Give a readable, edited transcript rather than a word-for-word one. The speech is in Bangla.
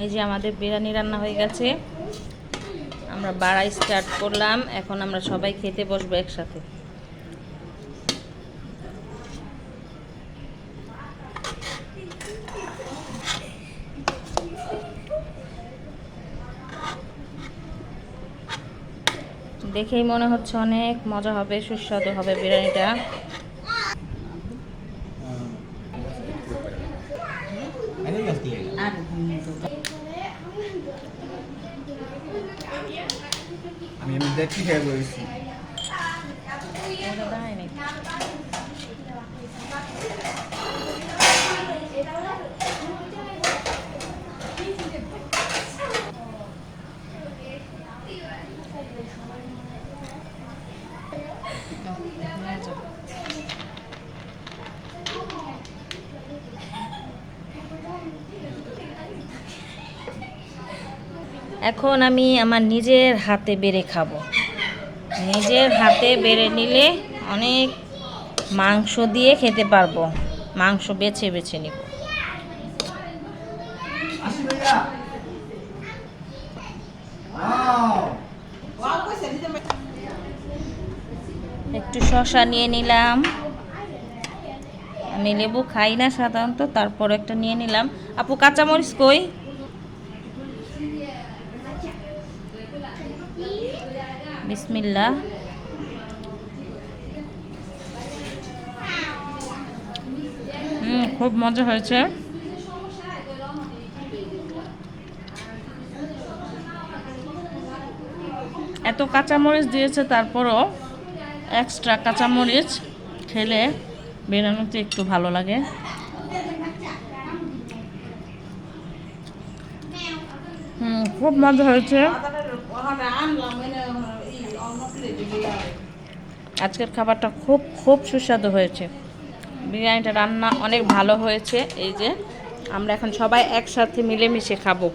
এই যে আমাদের বিরিয়ানি রান্না হয়ে গেছে, আমরা বাড়াই স্টার্ট করলাম। এখন আমরা সবাই খেতে বসবো একসাথে। দেখেই মনে হচ্ছে অনেক মজা হবে, সুস্বাদু হবে বিরিয়ানিটা। আমি দেখি খেয়ে বলেছি। এখন আমি আমার নিজের হাতে বেড়ে খাবো। নিজের হাতে বেড়ে নিলে অনেক মাংস দিয়ে খেতে পারবো, মাংস বেছে বেছে নিব। একটু শসা নিয়ে নিলাম, আমি লেবু খাই না সাধারণত, তারপর একটা নিয়ে নিলাম। আপু কাঁচামরিচ কই? বিসমিল্লাহ। খুব মজা হয়েছে। এত কাঁচামরিচ দিয়েছে, তারপরও এক্সট্রা কাঁচামরিচ খেলে বিরিয়ানিতে একটু ভালো লাগে। খুব মজা হয়েছে। আজকের খাবারটা খুব খুব সুস্বাদু হয়েছে। বিরিয়ানিটা রান্না অনেক ভালো হয়েছে। এই যে আমরা এখন সবাই একসাথে মিলেমিশে খাবো।